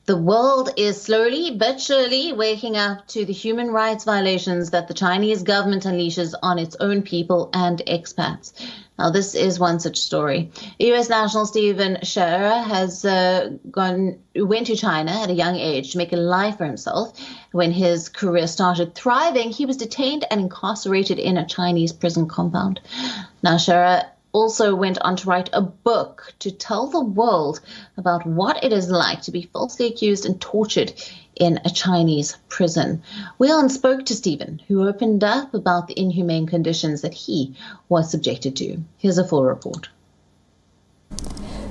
The world is slowly but surely waking up to the human rights violations that the Chinese government unleashes on its own people and expats. Now, this is one such story. U.S. national Steven Schaerer went to China at a young age to make a life for himself. When his career started thriving, he was detained and incarcerated in a Chinese prison compound. Now, Schaerer also went on to write a book to tell the world about what it is like to be falsely accused and tortured in a Chinese prison. WION spoke to Steven, who opened up about the inhumane conditions that he was subjected to. Here's a full report.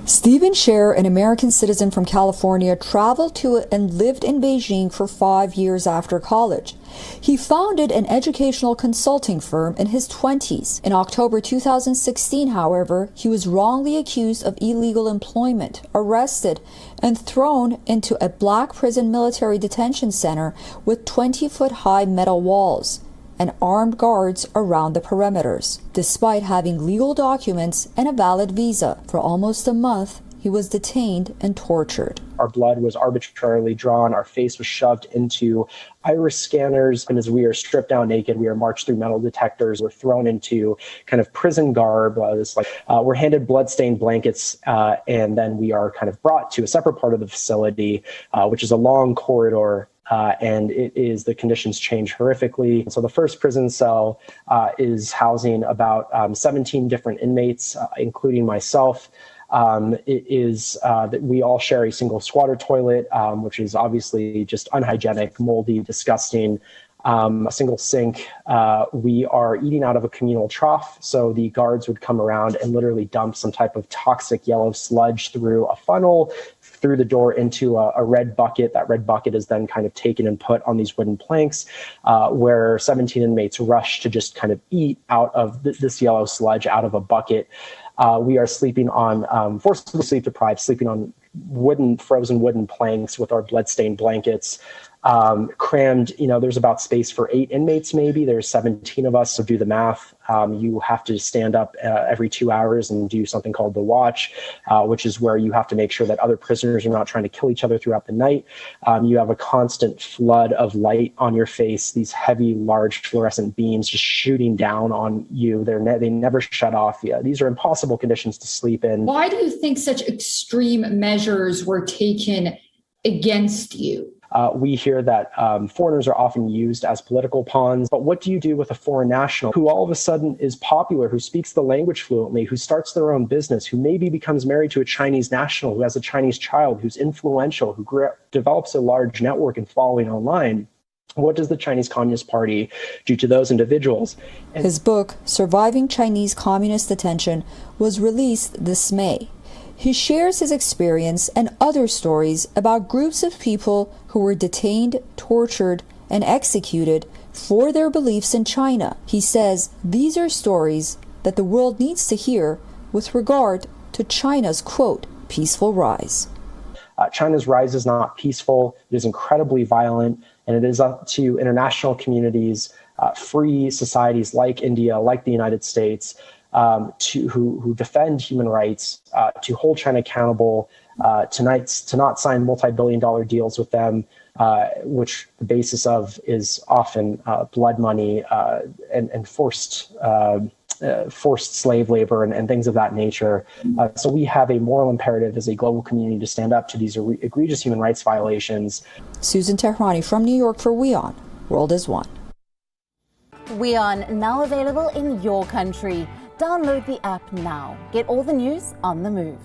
Steven Schaerer, an American citizen from California, traveled to and lived in Beijing for 5 years after college. He founded an educational consulting firm in his 20s. In October 2016, however, he was wrongly accused of illegal employment, arrested, and thrown into a black prison military detention center with 20-foot-high metal walls and armed guards around the perimeters. Despite having legal documents and a valid visa, for almost a month, he was detained and tortured. Our blood was arbitrarily drawn, our face was shoved into iris scanners, and as we are stripped down naked, we are marched through metal detectors, we're thrown into kind of prison garb, we're handed blood-stained blankets, and then we are kind of brought to a separate part of the facility, which is a long corridor. And the conditions change horrifically. So the first prison cell is housing about 17 different inmates, including myself. That we all share a single squatter toilet, which is obviously just unhygienic, moldy, disgusting. A single sink. We are eating out of a communal trough. So the guards would come around and literally dump some type of toxic yellow sludge through a funnel, through the door into a red bucket. That red bucket is then kind of taken and put on these wooden planks, where 17 inmates rush to just kind of eat out of this yellow sludge out of a bucket. We are sleeping on, forcibly sleep deprived, sleeping on frozen wooden planks with our blood-stained blankets. Crammed, there's about space for 8 inmates, maybe. There's 17 of us, so do the math. You have to stand up every 2 hours and do something called the watch, which is where you have to make sure that other prisoners are not trying to kill each other throughout the night. You have a constant flood of light on your face, these heavy, large fluorescent beams just shooting down on you. They never shut off. Yeah, these are impossible conditions to sleep in. Why do you think such extreme measures were taken against you? We hear that foreigners are often used as political pawns. But what do you do with a foreign national who all of a sudden is popular, who speaks the language fluently, who starts their own business, who maybe becomes married to a Chinese national, who has a Chinese child, who's influential, who develops a large network and following online? What does the Chinese Communist Party do to those individuals? His book, Surviving Chinese Communist Detention, was released this May. He shares his experience and other stories about groups of people who were detained, tortured, and executed for their beliefs in China. He says these are stories that the world needs to hear with regard to China's, quote, peaceful rise. China's rise is not peaceful. It is incredibly violent, and it is up to international communities, free societies like India, like the United States, who defend human rights, to hold China accountable, to not sign multi-billion-dollar deals with them, which the basis of is often blood money and forced slave labor and things of that nature. So we have a moral imperative as a global community to stand up to these egregious human rights violations. Susan Tehrani from New York for WION. World is One. WION, now available in your country. Download the app now. Get all the news on the move.